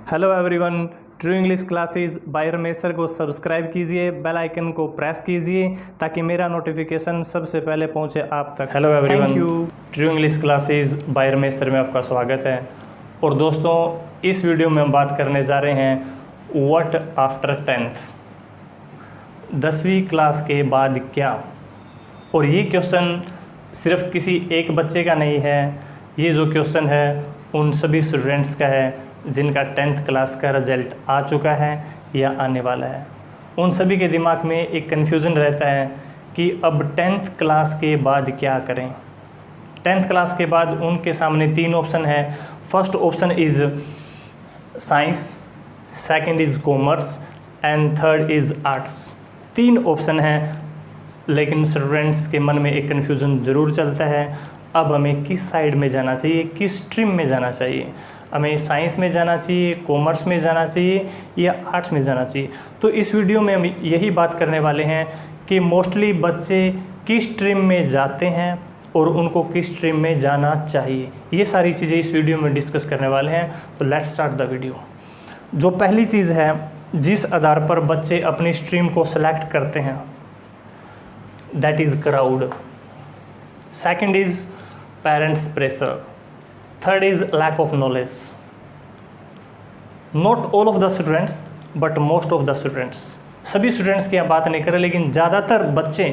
Hello everyone, true English classes bye Ramesh sir को subscribe कीजिए, bell icon को press कीजिए ताकि मेरा नोटिफिकेशन सबसे पहले पहुंचे आप तक। Hello everyone, true English classes bye Ramesh sir में आपका स्वागत है। और दोस्तों, इस वीडियो में हम बात करने जा रहे हैं व्हाट आफ्टर 10th, 10वीं क्लास के बाद क्या। और ये क्वेश्चन सिर्फ किसी एक बच्चे का नहीं है, ये जो क्वेश्चन है उन सभी स्टूडेंट्स का है जिनका 10th क्लास का रिजल्ट आ चुका है या आने वाला है। उन सभी के दिमाग में एक कन्फ्यूज़न रहता है कि अब 10th क्लास के बाद क्या करें। 10th क्लास के बाद उनके सामने 3 ऑप्शन है। First option is science, second is commerce and third is arts. 3 option हैं, लेकिन स्टूडेंट्स के मन में एक कन्फ्यूज़न ज़रूर चलता है, अब हमें किस साइड में जाना चाहिए, किस स्ट्रीम में जाना चाहिए। हमें साइंस में जाना चाहिए, कॉमर्स में जाना चाहिए या आर्ट्स में जाना चाहिए। तो इस वीडियो में हम यही बात करने वाले हैं कि मोस्टली बच्चे किस स्ट्रीम में जाते हैं और उनको किस स्ट्रीम में जाना चाहिए। ये सारी चीज़ें इस वीडियो में डिस्कस करने वाले हैं। तो लेट्स स्टार्ट द वीडियो। जो पहली चीज़ है, जिस आधार पर बच्चे अपनी स्ट्रीम को सेलेक्ट करते हैं, that is crowd. Second is parents pressure. Third is lack of knowledge. Not all of the students but most of the students. सभी स्टूडेंट्स की आप बात नहीं करें, लेकिन ज़्यादातर बच्चे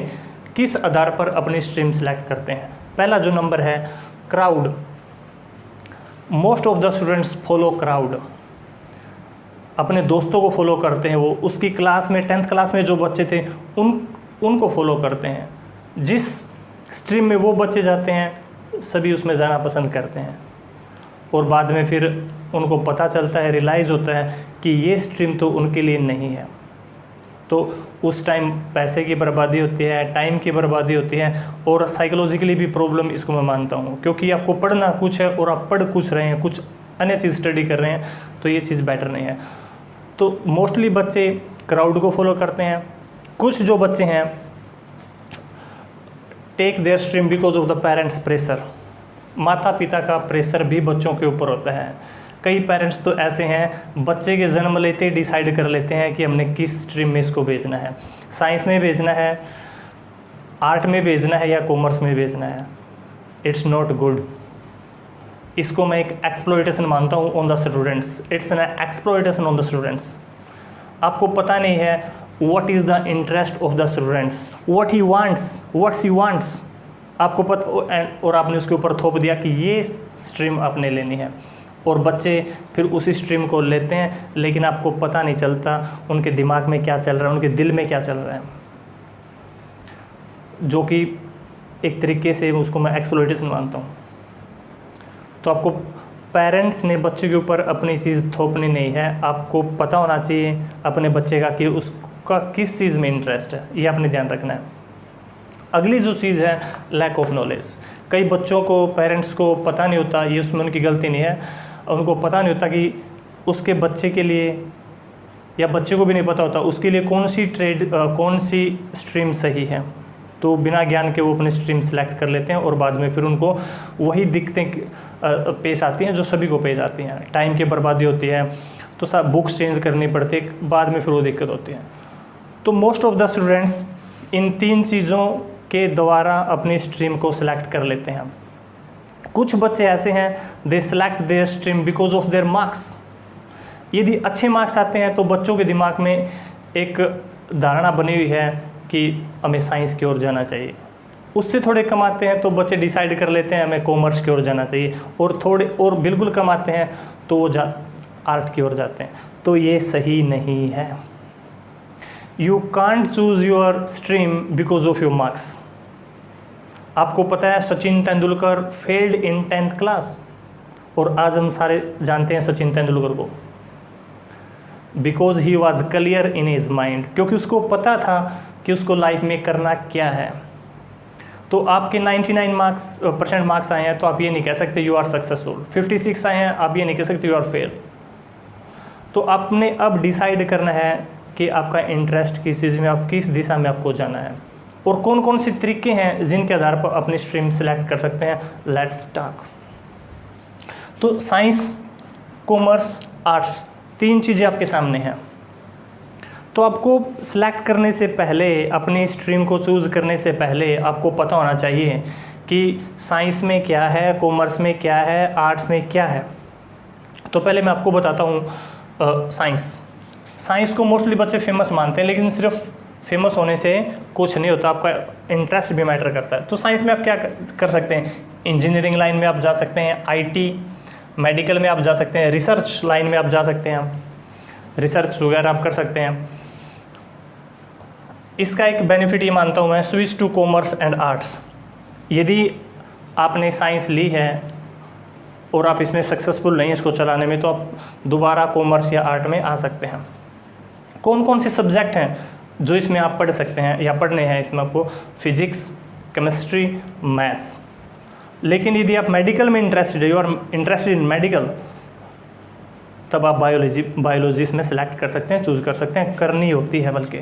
किस आधार पर अपनी स्ट्रीम सेलेक्ट करते हैं। पहला जो नंबर है, crowd. Most of the students follow crowd. अपने दोस्तों को फॉलो करते हैं, वो उसकी क्लास में 10th क्लास में जो बच्चे थे उनको फॉलो करते हैं। जिस स्ट्रीम में वो बच्चे जाते हैं सभी उसमें जाना पसंद करते हैं। और बाद में फिर उनको पता चलता है, रियलाइज़ होता है कि ये स्ट्रीम तो उनके लिए नहीं है। तो उस टाइम पैसे की बर्बादी होती है, टाइम की बर्बादी होती है और साइकोलॉजिकली भी प्रॉब्लम इसको मैं मानता हूँ, क्योंकि आपको पढ़ना कुछ है और आप पढ़ कुछ रहे हैं, कुछ अन्य चीज़ स्टडी कर रहे हैं, तो ये चीज़ बेटर नहीं है। तो मोस्टली बच्चे क्राउड को फॉलो करते हैं। कुछ जो बच्चे हैं take their stream because of the parents pressure. माता पिता का प्रेशर भी बच्चों के ऊपर होता है। कई पेरेंट्स तो ऐसे हैं, बच्चे के जन्म लेते ही डिसाइड कर लेते हैं कि हमने किस स्ट्रीम में इसको भेजना है, साइंस में भेजना है, आर्ट में भेजना है या कॉमर्स में भेजना है। It's not good. इसको मैं एक एक्सप्लॉयटेशन मानता हूँ on the students. It's an exploitation on the students. आपको पता नहीं है what is the interest of the students, what he wants. आपको पता, और आपने उसके ऊपर थोप दिया कि ये स्ट्रीम आपने लेनी है, और बच्चे फिर उसी स्ट्रीम को लेते हैं, लेकिन आपको पता नहीं चलता उनके दिमाग में क्या चल रहा है, उनके दिल में क्या चल रहा है, जो कि एक तरीके से उसको मैं एक्सप्लॉयटेशन मानता हूँ। तो आपको पेरेंट्स ने बच्चे के ऊपर अपनी चीज़ थोपनी नहीं है। आपको पता होना चाहिए अपने बच्चे का कि उसका किस चीज़ में इंटरेस्ट है, ये आपने ध्यान रखना है। अगली जो चीज़ है, लैक ऑफ नॉलेज। कई बच्चों को, पेरेंट्स को पता नहीं होता, ये उसमें उनकी गलती नहीं है, उनको पता नहीं होता कि उसके बच्चे के लिए, या बच्चे को भी नहीं पता होता उसके लिए कौन सी स्ट्रीम सही है। तो बिना ज्ञान के वो अपनी स्ट्रीम सेलेक्ट कर लेते हैं और बाद में फिर उनको वही दिक्कतें पेश आती हैं जो सभी को पेश आती हैं। टाइम की बर्बादी होती है, तो सब बुक्स चेंज करनी पड़ती है, बाद में फिर वो दिक्कत होती है। तो most of the students in 3 चीज़ों के द्वारा अपनी स्ट्रीम को सिलेक्ट कर लेते हैं। कुछ बच्चे ऐसे हैं, they select their stream because of their marks. यदि अच्छे मार्क्स आते हैं तो बच्चों के दिमाग में एक धारणा बनी हुई है कि हमें साइंस की ओर जाना चाहिए। उससे थोड़े कम आते हैं तो बच्चे डिसाइड कर लेते हैं हमें कॉमर्स की ओर जाना चाहिए, और थोड़े और बिल्कुल कम आते हैं तो वो आर्ट की ओर जाते हैं। तो ये सही नहीं है। You can't choose your stream because of your marks. आपको पता है Sachin Tendulkar failed in 10th class, और आज हम सारे जानते हैं सचिन तेंदुलकर को, because he was clear in his mind, क्योंकि उसको पता था कि उसको लाइफ में करना क्या है। तो आपके 99% मार्क्स आए हैं तो आप ये नहीं कह सकते यू आर सक्सेसफुल। 56 आए हैं, आप ये नहीं कह सकते यू आर फेल। तो आपने अब डिसाइड करना है कि आपका इंटरेस्ट किस चीज़ में, आप किस दिशा में आपको जाना है, और कौन कौन से तरीके हैं जिनके आधार पर अपनी स्ट्रीम सेलेक्ट कर सकते हैं। Let's talk. तो साइंस, कॉमर्स, आर्ट्स, 3 चीज़ें आपके सामने हैं। तो आपको सिलेक्ट करने से पहले, अपनी स्ट्रीम को चूज़ करने से पहले आपको पता होना चाहिए कि साइंस में क्या है, कॉमर्स में क्या है, आर्ट्स में क्या है। तो पहले मैं आपको बताता हूँ साइंस को मोस्टली बच्चे फेमस मानते हैं, लेकिन सिर्फ फेमस होने से कुछ नहीं होता, आपका इंटरेस्ट भी मैटर करता है। तो साइंस में आप क्या कर सकते हैं, इंजीनियरिंग लाइन में आप जा सकते हैं, IT, मेडिकल में आप जा सकते हैं, रिसर्च लाइन में आप जा सकते हैं, रिसर्च वगैरह आप कर सकते हैं। इसका एक बेनिफिट ये मानता हूँ मैं, switch to commerce and arts. यदि आपने साइंस ली है और आप इसमें सक्सेसफुल नहीं हैं इसको चलाने में, तो आप दोबारा कॉमर्स या आर्ट में आ सकते हैं। कौन कौन से सब्जेक्ट हैं जो इसमें आप पढ़ सकते हैं या पढ़ने हैं इसमें आपको, फिजिक्स, केमिस्ट्री, मैथ्स। लेकिन यदि आप मेडिकल में इंटरेस्टेड है, you are interested in medical, तब आप बायोलॉजी इसमें सेलेक्ट कर सकते हैं, चूज़ कर सकते हैं, करनी होती है बल्कि।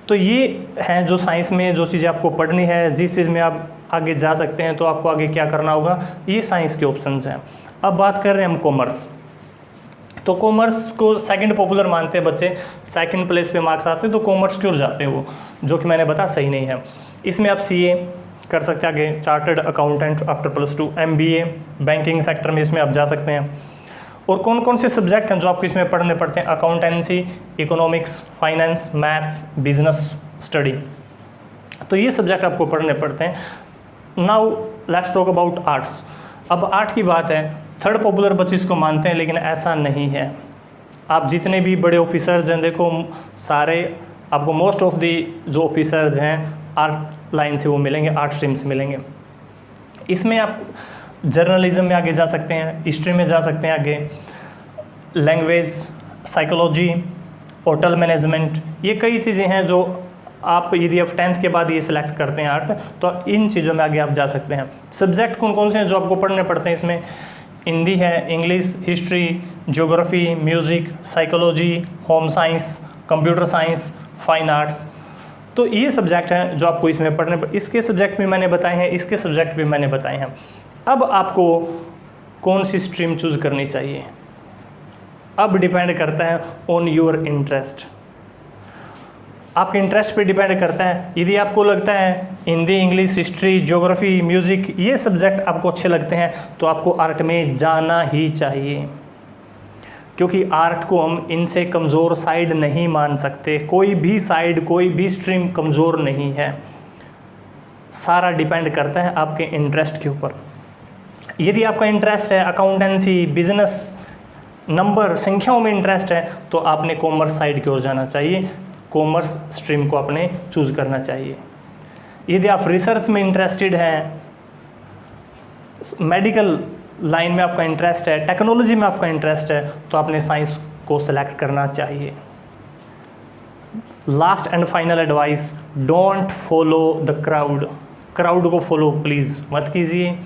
तो ये हैं जो साइंस में जो चीज़ें आपको पढ़नी है, जिस चीज़ में आप आगे जा सकते हैं, तो आपको आगे क्या करना होगा, ये साइंस के ऑप्शंस हैं। अब बात कर रहे हैं हम कॉमर्स। तो कॉमर्स को सेकंड पॉपुलर मानते हैं बच्चे, सेकंड प्लेस पे मार्क्स आते हैं तो कॉमर्स क्यों जाते हैं वो, जो कि मैंने बताया सही नहीं है। इसमें आप CA कर सकते हैं, आगे chartered accountant after +2, MBA banking sector में इसमें आप जा सकते हैं। और कौन कौन से सब्जेक्ट हैं जो आपको इसमें पढ़ने पड़ते हैं, accountancy, economics, finance, maths, business study. तो ये सब्जेक्ट आपको पढ़ने पड़ते हैं। Now let's talk about arts. अब आर्ट की बात है, थर्ड पॉपुलर बच्चे इसको मानते हैं, लेकिन ऐसा नहीं है। आप जितने भी बड़े ऑफिसर्स हैं, देखो सारे आपको मोस्ट ऑफ दी जो ऑफिसर्स हैं आर्ट लाइन से वो मिलेंगे, आर्ट स्ट्रीम से मिलेंगे। इसमें आप जर्नलिज्म में आगे जा सकते हैं, हिस्ट्री में जा सकते हैं आगे, लैंग्वेज, साइकोलॉजी, होटल मैनेजमेंट, ये कई चीज़ें हैं जो आप यदि आप 10th के बाद ये सिलेक्ट करते हैं आर्ट, तो इन चीज़ों में आगे आप जा सकते हैं। सब्जेक्ट कौन कौन से हैं जो आपको पढ़ने पड़ते हैं इसमें, हिंदी है, English, history, geography, music, psychology, home science, computer science, fine arts. तो ये सब्जेक्ट हैं जो आपको इसमें पढ़ने, इसके सब्जेक्ट भी मैंने बताए हैं, इसके सब्जेक्ट भी मैंने बताए हैं। अब आपको कौन सी स्ट्रीम चूज़ करनी चाहिए, अब डिपेंड करता है ऑन योर इंटरेस्ट, आपके इंटरेस्ट पे डिपेंड करता है। यदि आपको लगता है Hindi, English, history, geography, music ये सब्जेक्ट आपको अच्छे लगते हैं, तो आपको आर्ट में जाना ही चाहिए, क्योंकि आर्ट को हम इनसे कमज़ोर साइड नहीं मान सकते। कोई भी साइड, कोई भी स्ट्रीम कमज़ोर नहीं है, सारा डिपेंड करता है आपके इंटरेस्ट के ऊपर। यदि आपका इंटरेस्ट है अकाउंटेंसी, बिजनेस, नंबर, संख्याओं में इंटरेस्ट है, तो आपने कॉमर्स साइड की ओर जाना चाहिए, कॉमर्स स्ट्रीम को आपने चूज़ करना चाहिए। यदि आप रिसर्च में इंटरेस्टेड हैं, मेडिकल लाइन में आपका इंटरेस्ट है, टेक्नोलॉजी में आपका इंटरेस्ट है, तो आपने साइंस को सेलेक्ट करना चाहिए। Last and final advice, don't follow the crowd. Crowd को फॉलो प्लीज़ मत कीजिए।